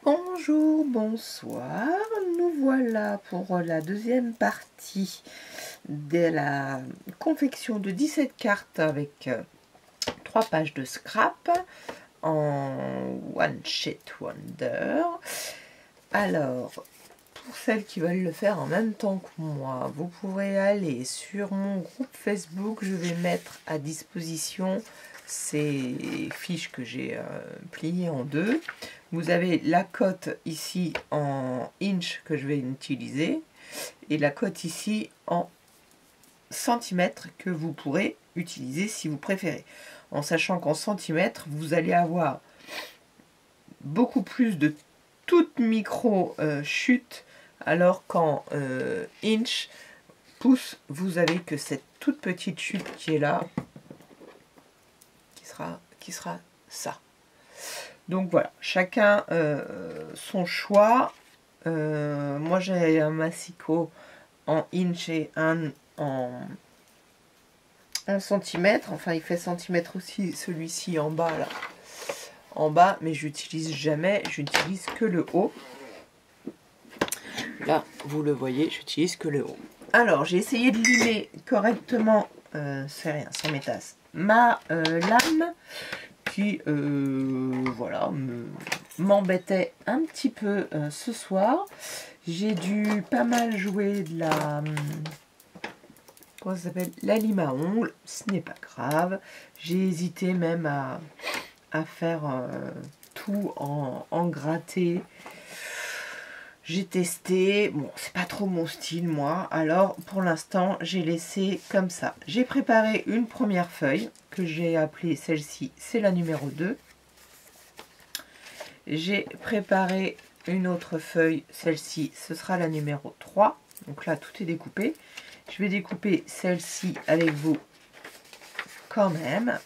Bonjour, bonsoir, nous voilà pour la deuxième partie de la confection de 17 cartes avec 3 pages de scrap en One Sheet Wonder. Alors, pour celles qui veulent le faire en même temps que moi, vous pourrez aller sur mon groupe Facebook, je vais mettre à disposition ces fiches que j'ai pliées en deux. Vous avez la cote ici en inch que je vais utiliser et la cote ici en centimètres que vous pourrez utiliser si vous préférez. En sachant qu'en centimètres, vous allez avoir beaucoup plus de toute micro chute, alors qu'en inch, pouce, vous avez que cette toute petite chute qui est là, qui sera ça. Donc voilà, chacun son choix. Moi j'ai un massicot en inch et un en centimètres. Enfin il fait centimètres aussi celui-ci en bas là. En bas, mais j'utilise jamais, j'utilise que le haut. Là, vous le voyez, j'utilise que le haut. Alors j'ai essayé de limer correctement, c'est rien, sans mes tasses, ma lame qui voilà, m'embêtait un petit peu ce soir. J'ai dû pas mal jouer de la comment ça s'appelle, la lime à ongles. Ce n'est pas grave, j'ai hésité même à faire tout en gratté. J'ai testé, bon c'est pas trop mon style moi, alors pour l'instant j'ai laissé comme ça. J'ai préparé une première feuille que j'ai appelée celle-ci, c'est la numéro 2. J'ai préparé une autre feuille, celle-ci ce sera la numéro 3. Donc là tout est découpé. Je vais découper celle-ci avec vous quand même.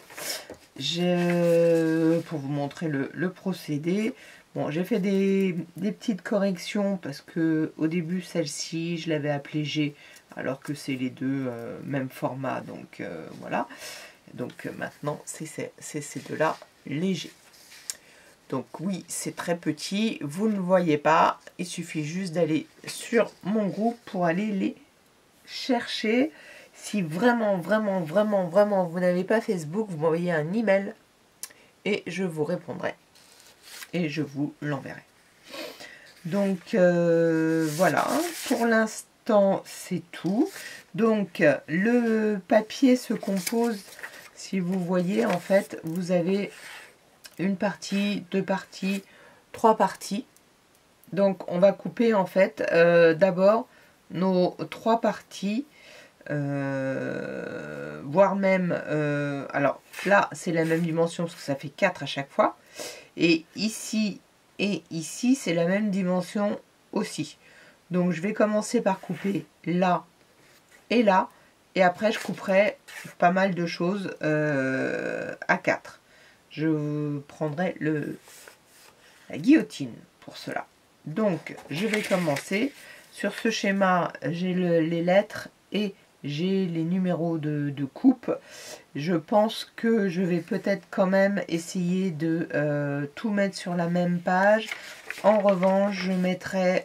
Pour vous montrer le procédé. Bon, j'ai fait des petites corrections parce que au début celle-ci je l'avais appelée G alors que c'est les deux même format, donc voilà. Donc maintenant c'est ces deux-là légers. Donc oui, c'est très petit, vous ne voyez pas, il suffit juste d'aller sur mon groupe pour aller les chercher. Si vraiment vous n'avez pas Facebook, vous m'envoyez un email et je vous répondrai. Et je vous l'enverrai. Donc voilà, pour l'instant c'est tout. Donc le papier se compose, si vous voyez en fait, vous avez une partie, deux parties, trois parties. Donc on va couper en fait d'abord nos trois parties, voire même, alors là c'est la même dimension parce que ça fait 4 à chaque fois. Et ici, c'est la même dimension aussi. Donc je vais commencer par couper là et là. Et après je couperai pas mal de choses à 4. Je prendrai la guillotine pour cela. Donc je vais commencer. Sur ce schéma, j'ai les lettres et j'ai les numéros de coupe. Je pense que je vais peut-être quand même essayer de tout mettre sur la même page. En revanche, je mettrai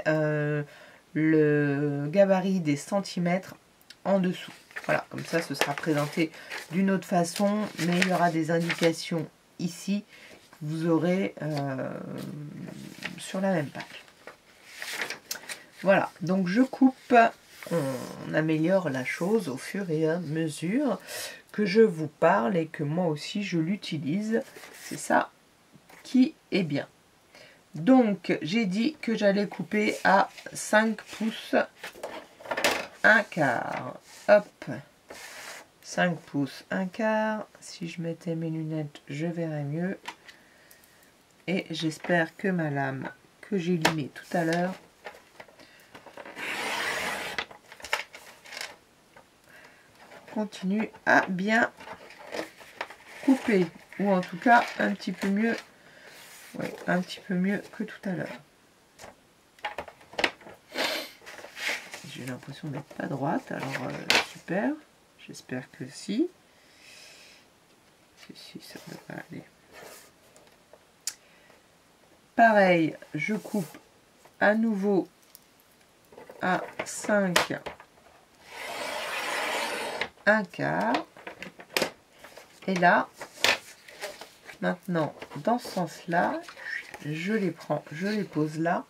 le gabarit des centimètres en dessous. Voilà, comme ça ce sera présenté d'une autre façon, mais il y aura des indications ici que vous aurez sur la même page. Voilà, donc je coupe. On améliore la chose au fur et à mesure que je vous parle et que moi aussi je l'utilise. C'est ça qui est bien. Donc j'ai dit que j'allais couper à 5 pouces 1 quart. Hop, 5 pouces 1 quart. Si je mettais mes lunettes, je verrais mieux. Et j'espère que ma lame que j'ai limée tout à l'heure continue à bien couper, ou en tout cas un petit peu mieux, ouais, un petit peu mieux que tout à l'heure. J'ai l'impression d'être pas droite, alors super, j'espère que si ça devrait aller. pareil, je coupe à nouveau à 5 1/4. Et là, maintenant, dans ce sens-là, je les prends, je les pose là.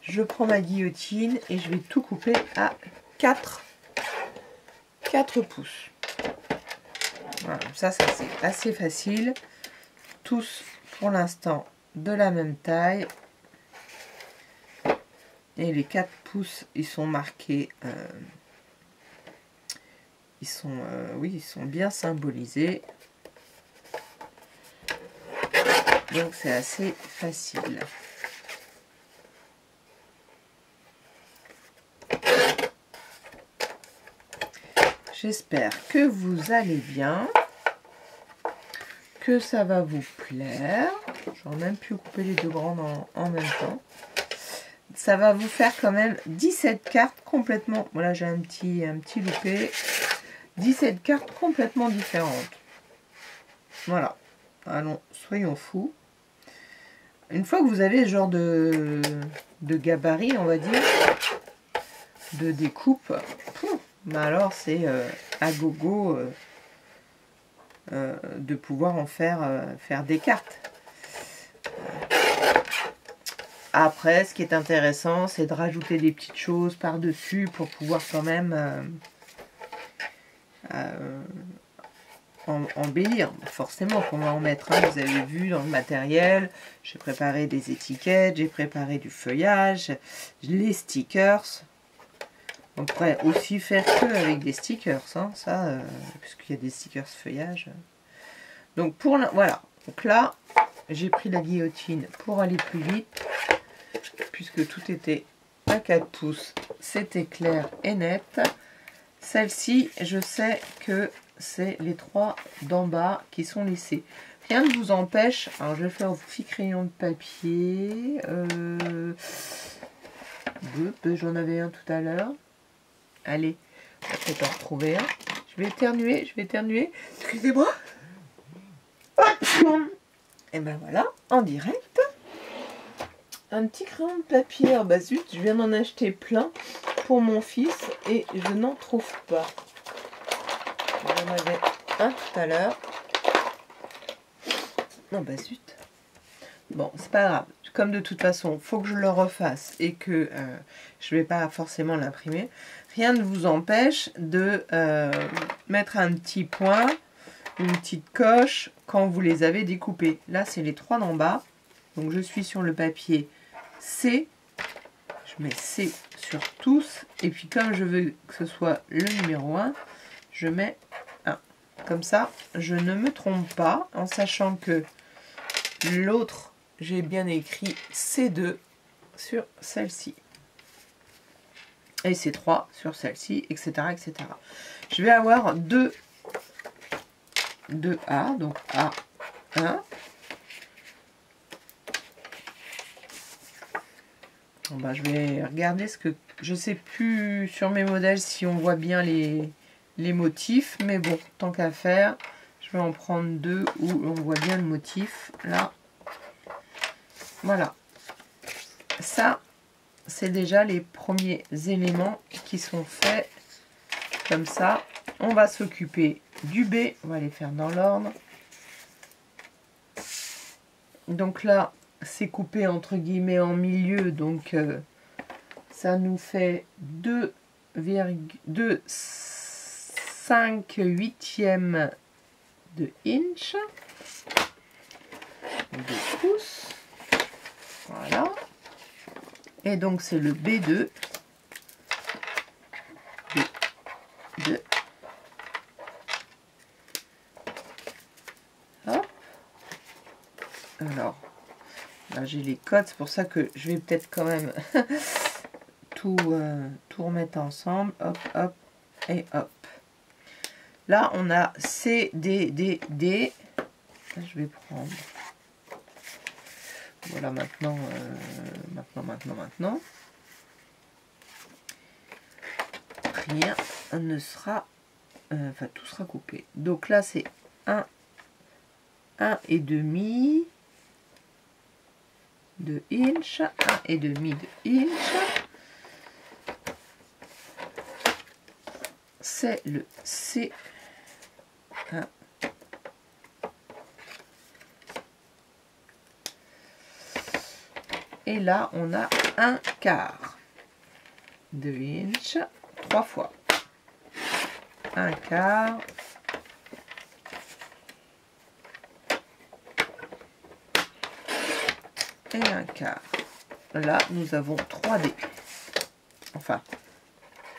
Je prends ma guillotine et je vais tout couper à 4 pouces. Voilà, ça c'est assez facile. Tous, pour l'instant, de la même taille. Et les 4 pouces, ils sont marqués. Oui, ils sont bien symbolisés. Donc c'est assez facile. J'espère que vous allez bien, que ça va vous plaire. J'aurais même pu couper les deux grandes en même temps. Ça va vous faire quand même 17 cartes complètement. Voilà, j'ai un petit loupé. 17 cartes complètement différentes. Voilà. Allons, soyons fous. Une fois que vous avez ce genre de gabarit, on va dire, de découpe, bah alors c'est à gogo de pouvoir en faire des cartes. Après, ce qui est intéressant, c'est de rajouter des petites choses par-dessus pour pouvoir quand même embellir. Forcément qu'on va en mettre. Hein. Vous avez vu dans le matériel, j'ai préparé des étiquettes, j'ai préparé du feuillage, les stickers. On pourrait aussi faire que avec des stickers, hein, ça, puisqu'il y a des stickers feuillage. Donc voilà. Donc là, j'ai pris la guillotine pour aller plus vite, puisque tout était à 4 pouces. C'était clair et net. Celle-ci, je sais que c'est les 3 d'en bas qui sont laissés. Rien ne vous empêche. Alors, je vais faire au petit crayon de papier. J'en avais un tout à l'heure. Allez, on va peut-être en retrouver un. Je vais éternuer. Excusez-moi. Et ben voilà, en direct. Un petit crayon de papier. Ah bah zut, je viens d'en acheter plein pour mon fils et je n'en trouve pas. J'en avais un tout à l'heure. Non bah zut. Bon, c'est pas grave. Comme de toute façon, il faut que je le refasse et que je ne vais pas forcément l'imprimer. Rien ne vous empêche de mettre un petit point, une petite coche quand vous les avez découpés. Là, c'est les 3 d'en bas. Donc, je suis sur le papier C. Je mets C sur tous. Et puis, comme je veux que ce soit le numéro 1, je mets 1. Comme ça, je ne me trompe pas en sachant que l'autre, j'ai bien écrit C2 sur celle-ci. Et C3 sur celle-ci, etc., etc. Je vais avoir deux A, donc A1. Bon, bah, je vais regarder ce que... Je sais plus sur mes modèles si on voit bien les motifs, mais bon, tant qu'à faire, je vais en prendre 2 où on voit bien le motif, là. Voilà. Ça, c'est déjà les premiers éléments qui sont faits comme ça. On va s'occuper du B, on va les faire dans l'ordre. Donc là, c'est coupé entre guillemets en milieu, donc ça nous fait 2,5/8 de inch, 2 pouces. Voilà. Et donc c'est le B2. B2. Hop. Alors, là j'ai les codes, c'est pour ça que je vais peut-être quand même tout remettre ensemble. Hop, hop et hop. Là on a C, D, D, D. Là, je vais prendre... Voilà, maintenant. Rien ne sera... enfin, tout sera coupé. Donc là, c'est 1,5 de inch, 1,5 de inch. C'est le C1. Et là, on a 1/4 de inch 3 fois. 1/4. Et 1/4. Là, nous avons 3 dés. Enfin,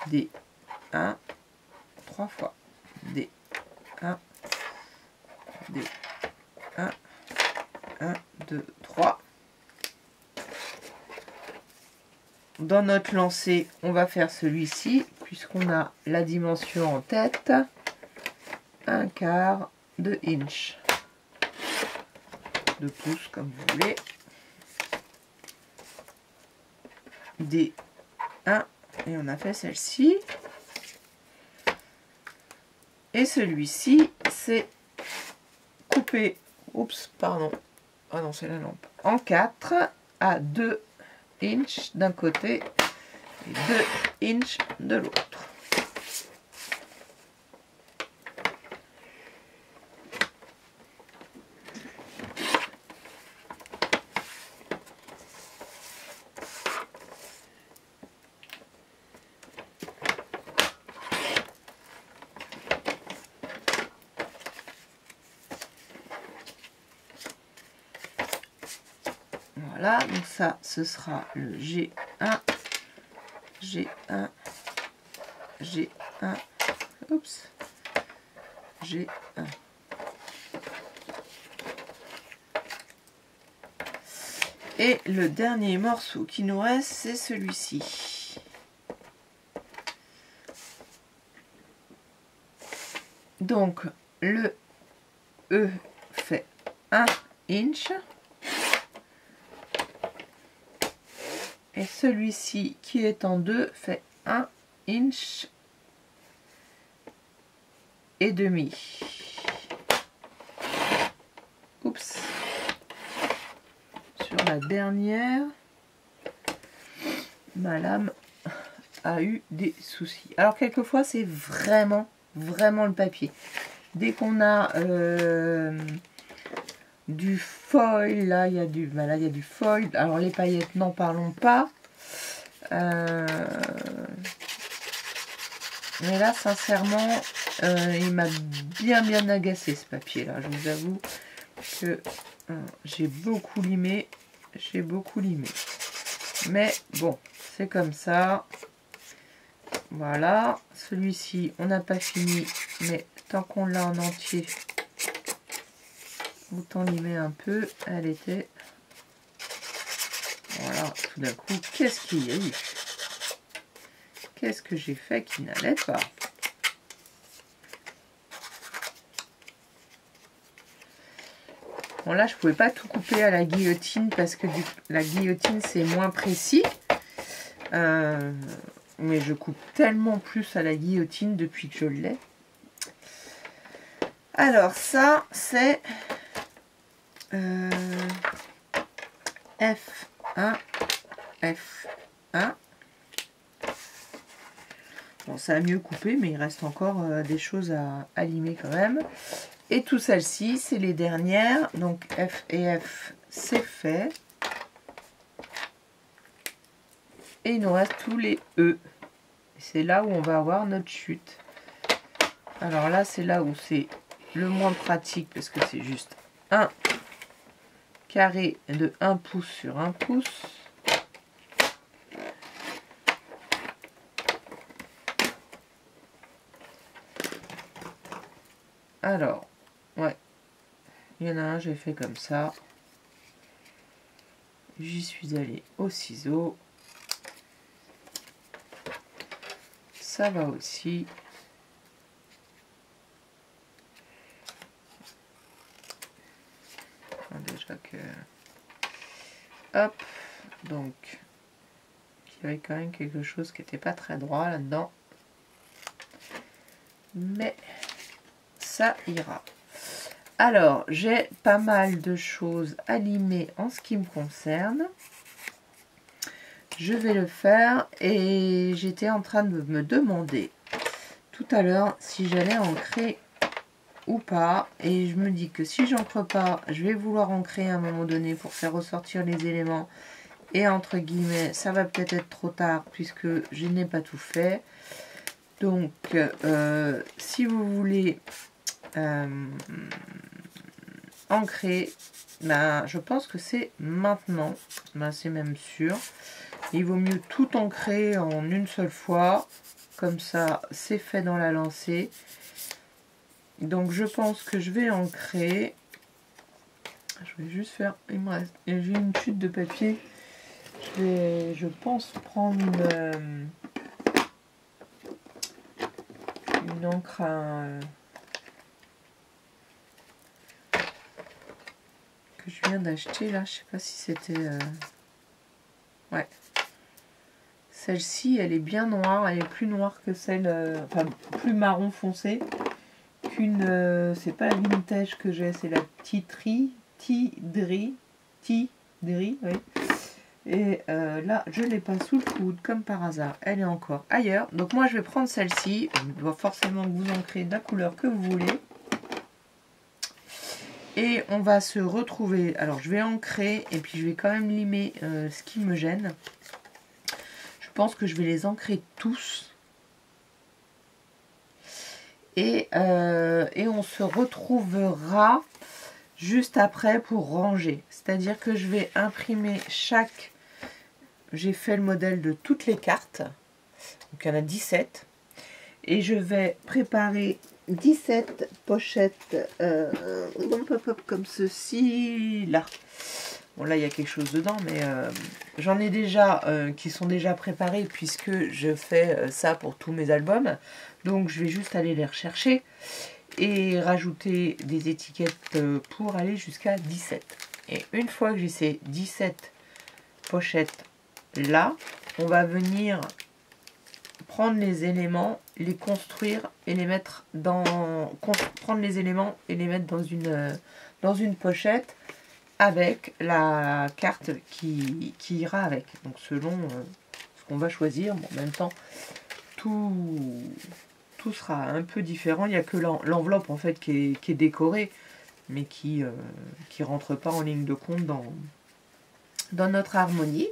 D 1, 3 fois. D 1, D 1, 1, 2, 3. Dans notre lancée, on va faire celui-ci, puisqu'on a la dimension en tête. 1/4 de inch. De pouce, comme vous voulez. D 1. Et on a fait celle-ci. Et celui-ci, c'est coupé. Oups, pardon. Ah non, c'est la lampe. En 4 à 2 inch d'un côté et 2 inch de l'autre. Voilà, donc ça, ce sera le G1, G1, G1, oups, G1. Et le dernier morceau qui nous reste, c'est celui-ci. Donc, le E fait 1 inch. Et celui-ci qui est en 2 fait 1 inch et demi. Oups. Sur la dernière, ma lame a eu des soucis. Alors quelquefois c'est vraiment le papier. Dès qu'on a du foil, là il y a du, ben là il y a du foil. Alors les paillettes, n'en parlons pas. Mais là sincèrement, il m'a bien agacé ce papier là. Je vous avoue que j'ai beaucoup limé. Mais bon, c'est comme ça. Voilà, celui-ci on n'a pas fini, mais tant qu'on l'a en entier, autant limer un peu. Elle était, voilà, tout d'un coup, qu'est-ce qu'il y a eu? Qu'est-ce que j'ai fait qui n'allait pas? Bon là je pouvais pas tout couper à la guillotine parce que la guillotine c'est moins précis. Mais je coupe tellement plus à la guillotine depuis que je l'ai. Alors ça c'est F1, F1. Bon, ça a mieux coupé, mais il reste encore des choses à limer quand même. Et tout celles-ci, c'est les dernières. Donc F et F, c'est fait. Et il nous reste tous les E. C'est là où on va avoir notre chute. Alors là, c'est là où c'est le moins pratique parce que c'est juste un carré de 1 pouce sur 1 pouce. Alors, ouais, il y en a un, j'ai fait comme ça. J'y suis allée au ciseau. Ça va aussi. Déjà que... Hop, donc, il y avait quand même quelque chose qui n'était pas très droit là-dedans. Mais ça ira. Alors, j'ai pas mal de choses à limer en ce qui me concerne. Je vais le faire et j'étais en train de me demander tout à l'heure si j'allais ancrer ou pas. Et je me dis que si j'encre pas, je vais vouloir ancrer à un moment donné pour faire ressortir les éléments. Et entre guillemets, ça va peut-être être trop tard puisque je n'ai pas tout fait. Donc, si vous voulez ancrer, ben, je pense que c'est maintenant. Ben, c'est même sûr. Il vaut mieux tout ancrer en une seule fois. Comme ça, c'est fait dans la lancée. Donc, je pense que je vais ancrer. Je vais juste faire... Il me reste... J'ai une chute de papier. Je pense, prendre une encre à... que je viens d'acheter là. Je sais pas si c'était... Ouais. Celle-ci, elle est bien noire. Elle est plus noire que celle... enfin, plus marron foncé qu'une... c'est pas la vintage que j'ai, c'est la Tidri, oui. Et là, je ne l'ai pas sous le coude, comme par hasard. Elle est encore ailleurs. Donc moi, je vais prendre celle-ci. Il doit forcément que vous ancrer de la couleur que vous voulez. Et on va se retrouver. Alors, je vais ancrer et puis je vais quand même limer ce qui me gêne. Je pense que je vais les ancrer tous. Et on se retrouvera juste après pour ranger. C'est-à-dire que je vais imprimer chaque... J'ai fait le modèle de toutes les cartes. Donc il y en a 17. Et je vais préparer 17 pochettes comme ceci, là. Bon, là, il y a quelque chose dedans, mais j'en ai déjà qui sont déjà préparés puisque je fais ça pour tous mes albums. Donc, je vais juste aller les rechercher et rajouter des étiquettes pour aller jusqu'à 17. Et une fois que j'ai ces 17 pochettes là, on va venir prendre les éléments, les construire et les mettre dans... Prendre les éléments et les mettre dans une pochette avec la carte qui ira avec. Donc selon ce qu'on va choisir, bon, en même temps, tout sera un peu différent. Il n'y a que l'enveloppe en fait qui est décorée, mais qui rentre pas en ligne de compte dans notre harmonie.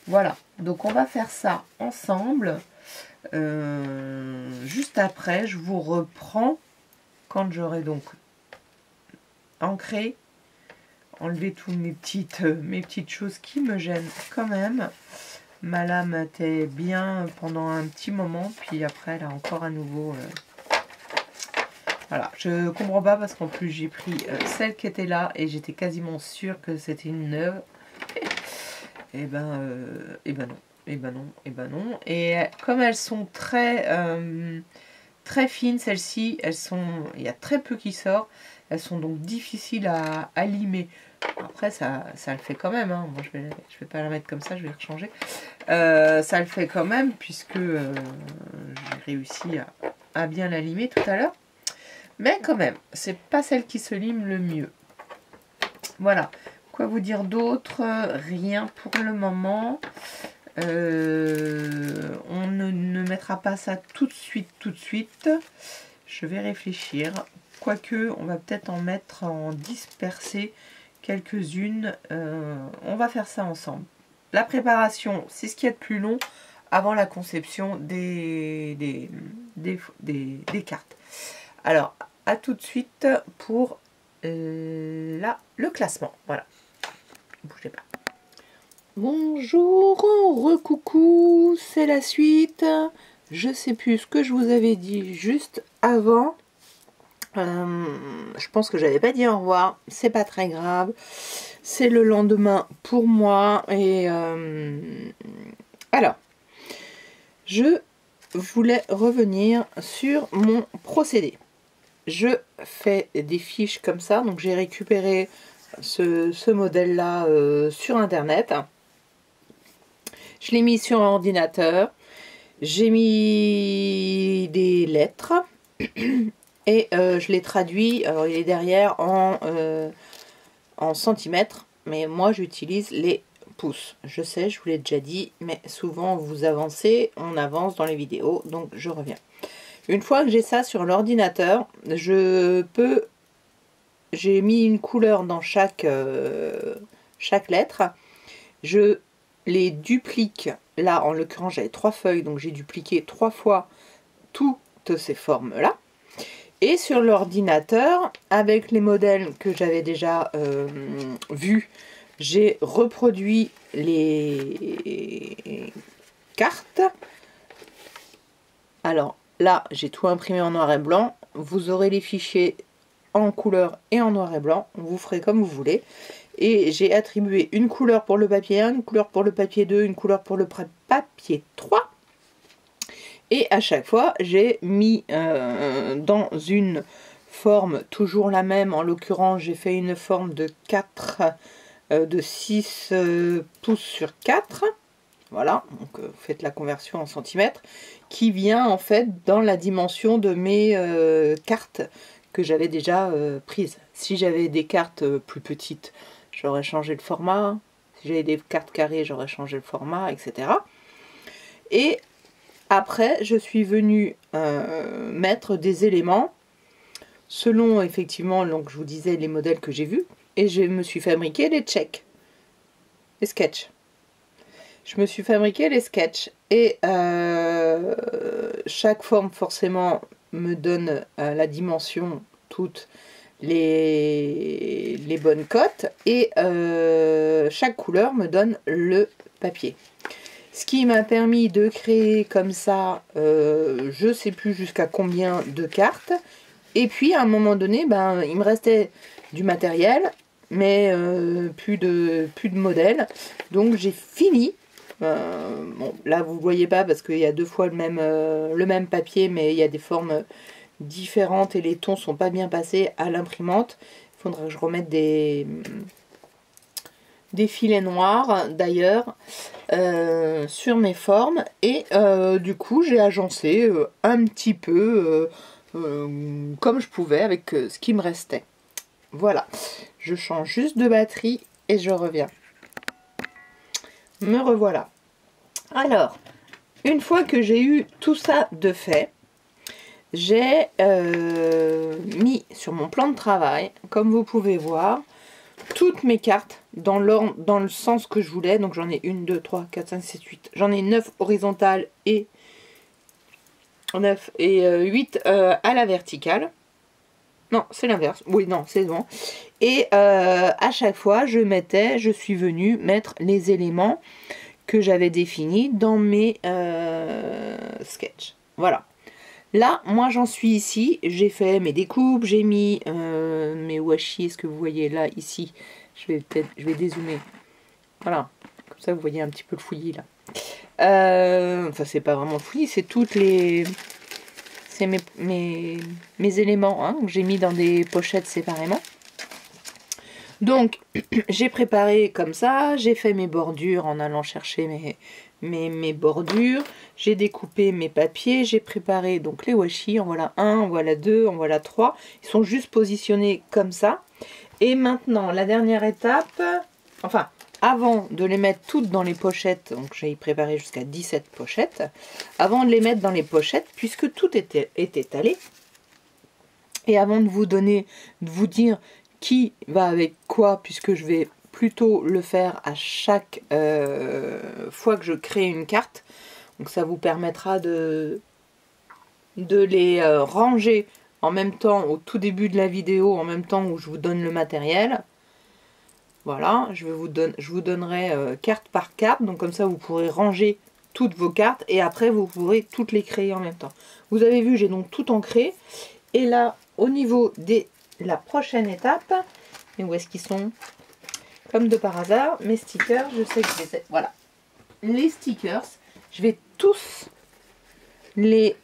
Voilà, donc on va faire ça ensemble. Juste après, je vous reprends quand j'aurai donc ancré, enlevé toutes mes petites choses qui me gênent quand même. Ma lame était bien pendant un petit moment, puis après elle a encore à nouveau... Voilà, je comprends pas parce qu'en plus j'ai pris celle qui était là et j'étais quasiment sûre que c'était une neuve. Et ben non. Et ben non. Et comme elles sont très fines, celles-ci, il y a très peu qui sort. Elles sont donc difficiles à limer. Après, ça le fait quand même. Hein. Moi, je vais pas la mettre comme ça, je vais la rechanger. Ça le fait quand même, puisque j'ai réussi à bien la limer tout à l'heure. Mais quand même, c'est pas celle qui se lime le mieux. Voilà. Quoi vous dire d'autre? Rien pour le moment. On ne mettra pas ça tout de suite. Je vais réfléchir. Quoique, on va peut-être en mettre en disperser quelques-unes. On va faire ça ensemble. La préparation, c'est ce qu'il y a de plus long avant la conception des cartes. Alors, à tout de suite pour le classement. Voilà. Bougez pas. Bonjour, recoucou, c'est la suite. Je sais plus ce que je vous avais dit juste avant. Je pense que j'avais pas dit au revoir. C'est pas très grave. C'est le lendemain pour moi. Et alors, je voulais revenir sur mon procédé. Je fais des fiches comme ça. Donc j'ai récupéré ce modèle-là sur Internet. Je l'ai mis sur un ordinateur. J'ai mis des lettres. Et je l'ai traduit, alors il est derrière en centimètres, mais moi j'utilise les pouces. Je sais, je vous l'ai déjà dit, mais souvent vous avancez, on avance dans les vidéos, donc je reviens. Une fois que j'ai ça sur l'ordinateur, j'ai mis une couleur dans chaque lettre. Je les duplique. Là, en l'occurrence, j'avais 3 feuilles, donc j'ai dupliqué 3 fois toutes ces formes-là. Et sur l'ordinateur, avec les modèles que j'avais déjà vus, j'ai reproduit les cartes. Alors là, j'ai tout imprimé en noir et blanc. Vous aurez les fichiers en couleur et en noir et blanc. Vous ferez comme vous voulez. Et j'ai attribué une couleur pour le papier 1, une couleur pour le papier 2, une couleur pour le papier 3. Et à chaque fois, j'ai mis dans une forme toujours la même. En l'occurrence, j'ai fait une forme de 6 pouces sur 4. Voilà, donc faites la conversion en centimètres, qui vient en fait dans la dimension de mes cartes que j'avais déjà prises. Si j'avais des cartes plus petites, j'aurais changé le format. Si j'avais des cartes carrées, j'aurais changé le format, etc. Et après, je suis venue mettre des éléments selon effectivement, donc je vous disais, les modèles que j'ai vus. Et je me suis fabriqué les sketchs. Je me suis fabriqué les sketchs. Et chaque forme, forcément, me donne la dimension, toutes les bonnes cotes. Et chaque couleur me donne le papier. Ce qui m'a permis de créer comme ça, je ne sais plus jusqu'à combien de cartes. Et puis à un moment donné, ben, il me restait du matériel, mais plus de modèles. Donc j'ai fini. Bon, là vous ne voyez pas parce qu'il y a 2 fois le même papier, mais il y a des formes différentes et les tons ne sont pas bien passés à l'imprimante. Il faudra que je remette des filets noirs d'ailleurs sur mes formes. Et du coup j'ai agencé un petit peu comme je pouvais avec ce qui me restait. Voilà, je change juste de batterie et je reviens. Me revoilà. Alors, une fois que j'ai eu tout ça de fait, j'ai mis sur mon plan de travail, comme vous pouvez voir, toutes mes cartes dans le sens que je voulais. Donc j'en ai 1, 2, 3, 4, 5, 6, 8. J'en ai 9 horizontales et 8 à la verticale. Non, c'est l'inverse. Oui, non, c'est bon. Et à chaque fois, je suis venue mettre les éléments que j'avais définis dans mes sketchs. Voilà. Là, moi, j'en suis ici. J'ai fait mes découpes, j'ai mis mes washi. Est-ce que vous voyez là, ici? Je vais dézoomer. Voilà. Comme ça, vous voyez un petit peu le fouillis, là. Enfin, c'est pas vraiment le fouillis, c'est toutes les... C'est mes éléments hein, que j'ai mis dans des pochettes séparément. Donc, j'ai préparé comme ça, j'ai fait mes bordures en allant chercher mes bordures. J'ai découpé mes papiers, j'ai préparé donc les washi. En voilà 1, en voilà 2, en voilà 3. Ils sont juste positionnés comme ça. Et maintenant, la dernière étape, enfin, avant de les mettre toutes dans les pochettes, donc j'ai préparé jusqu'à 17 pochettes, avant de les mettre dans les pochettes, puisque tout est étalé, et avant de vous dire qui va avec quoi, puisque je vais plutôt le faire à chaque fois que je crée une carte, donc ça vous permettra de les ranger en même temps au tout début de la vidéo, en même temps où je vous donne le matériel. Voilà, je vous donnerai carte par carte, donc comme ça vous pourrez ranger toutes vos cartes et après vous pourrez toutes les créer en même temps. Vous avez vu, j'ai donc tout ancré. Et là, au niveau de la prochaine étape, et où est-ce qu'ils sont? Comme de par hasard, mes stickers, je sais que je les ai. Voilà, les stickers, je vais tous les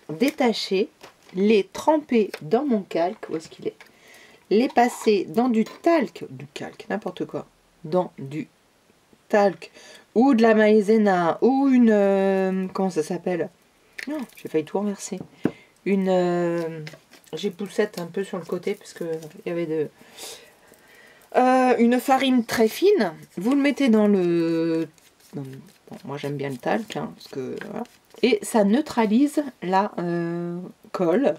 détacher, les tremper dans mon calque. Où est-ce qu'il est? Les passer dans du calque, n'importe quoi, dans du talc ou de la maïzena ou une, comment ça s'appelle? Non, j'ai failli tout renverser. j'ai poussette un peu sur le côté parce que il y avait une farine très fine. Vous le mettez dans le... Bon, moi j'aime bien le talc, hein, parce que, voilà. Et ça neutralise la colle,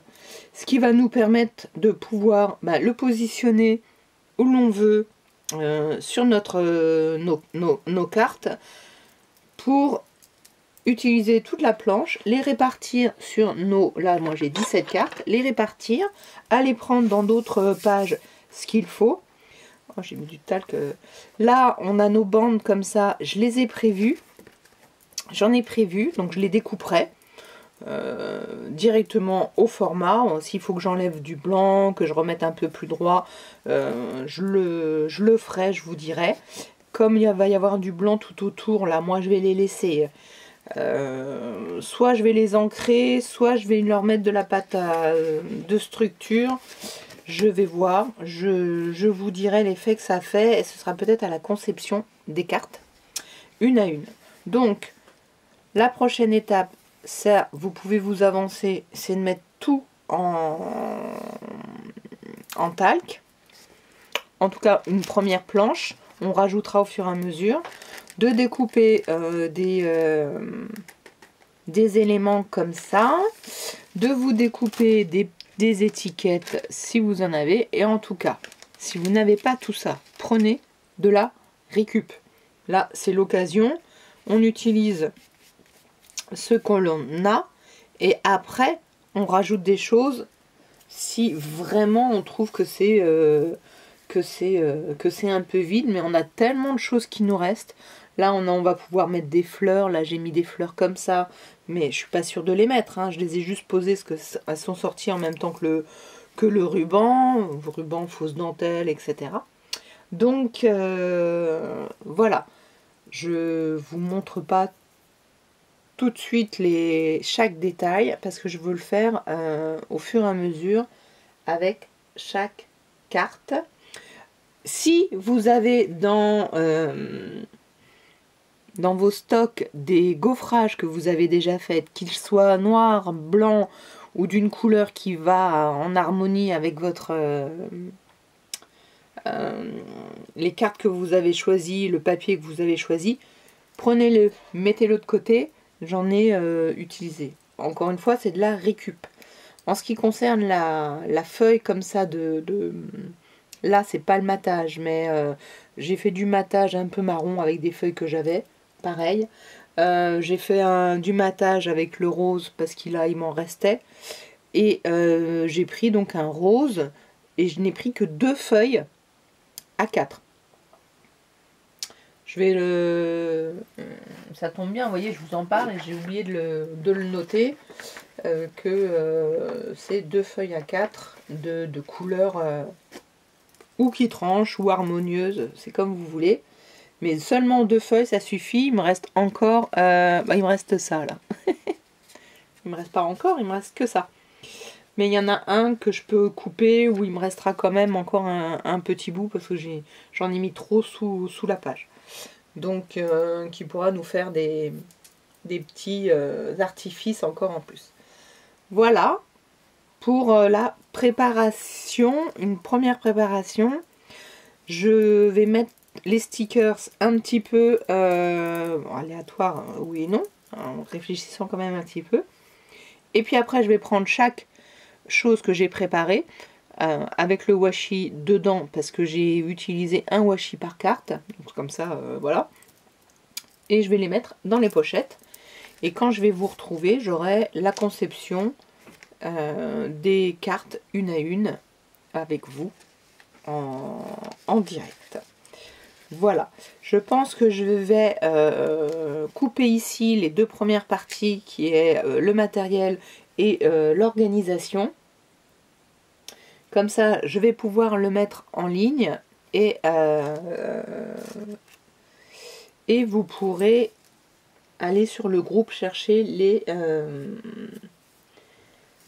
ce qui va nous permettre de pouvoir le positionner où l'on veut sur nos cartes pour utiliser toute la planche, les répartir sur là moi j'ai 17 cartes, les répartir, aller prendre dans d'autres pages ce qu'il faut. Oh, j'ai mis du talc. Là on a nos bandes comme ça, je les ai prévues. J'en ai prévu, donc je les découperai directement au format. S'il faut que j'enlève du blanc, que je remette un peu plus droit, je le ferai, je vous dirai. Comme il va y avoir du blanc tout autour, là, moi je vais les laisser. Soit je vais les ancrer, soit je vais leur mettre de la pâte de structure. Je vais voir, je vous dirai l'effet que ça fait, et ce sera peut-être à la conception des cartes, une à une. Donc, la prochaine étape, ça, vous pouvez vous avancer, c'est de mettre tout en talc. En tout cas, une première planche. On rajoutera au fur et à mesure. De découper des éléments comme ça. De vous découper des étiquettes si vous en avez. Et en tout cas, si vous n'avez pas tout ça, prenez de la récup. Là, c'est l'occasion. On utilise ce que l'on a et après on rajoute des choses si vraiment on trouve que c'est un peu vide, mais on a tellement de choses qui nous restent. Là on va pouvoir mettre des fleurs. Là j'ai mis des fleurs comme ça, mais je suis pas sûre de les mettre, hein. Je les ai juste posées parce qu'elles sont sorties en même temps que le ruban fausse dentelle, etc. Donc voilà, je vous montre pas tout de suite chaque détail parce que je veux le faire au fur et à mesure avec chaque carte. Si vous avez dans vos stocks des gaufrages que vous avez déjà faits, qu'ils soient noirs, blancs ou d'une couleur qui va en harmonie avec les cartes que vous avez choisies, le papier que vous avez choisi, prenez-le, mettez-le de côté. J'en ai utilisé. Encore une fois, c'est de la récup. En ce qui concerne la feuille comme ça là, c'est pas le matage, mais j'ai fait du matage un peu marron avec des feuilles que j'avais. Pareil. J'ai fait du matage avec le rose parce qu'il m'en restait. Et j'ai pris donc un rose et je n'ai pris que 2 feuilles à 4. Je vais ça tombe bien, vous voyez, je vous en parle et j'ai oublié de le noter, que c'est 2 feuilles à 4 de couleurs ou qui tranchent ou harmonieuses, c'est comme vous voulez. Mais seulement 2 feuilles, ça suffit. Il me reste encore... il me reste ça, là. Il me reste pas encore, il me reste que ça. Mais il y en a un que je peux couper où il me restera quand même encore un petit bout parce que j'en ai mis trop sous la page. Donc, qui pourra nous faire des petits artifices encore en plus. Voilà pour la préparation, une première préparation. Je vais mettre les stickers un petit peu aléatoires, oui et non, en réfléchissant quand même un petit peu. Et puis après, je vais prendre chaque chose que j'ai préparée avec le washi dedans parce que j'ai utilisé un washi par carte, donc comme ça voilà, et je vais les mettre dans les pochettes et quand je vais vous retrouver j'aurai la conception des cartes une à une avec vous en direct. Voilà, je pense que je vais couper ici les 2 premières parties qui est le matériel et l'organisation. Comme ça, je vais pouvoir le mettre en ligne et vous pourrez aller sur le groupe chercher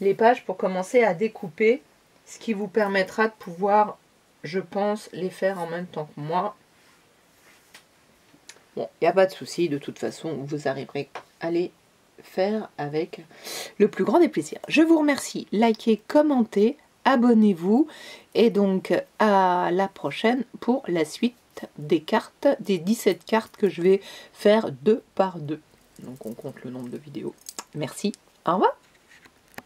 les pages pour commencer à découper, ce qui vous permettra de pouvoir, je pense, les faire en même temps que moi. Bon, il n'y a pas de souci, de toute façon, vous arriverez à les faire avec le plus grand des plaisirs. Je vous remercie, likez, commentez, abonnez-vous et donc à la prochaine pour la suite des cartes, des 17 cartes que je vais faire 2 par 2. Donc on compte le nombre de vidéos. Merci, au revoir.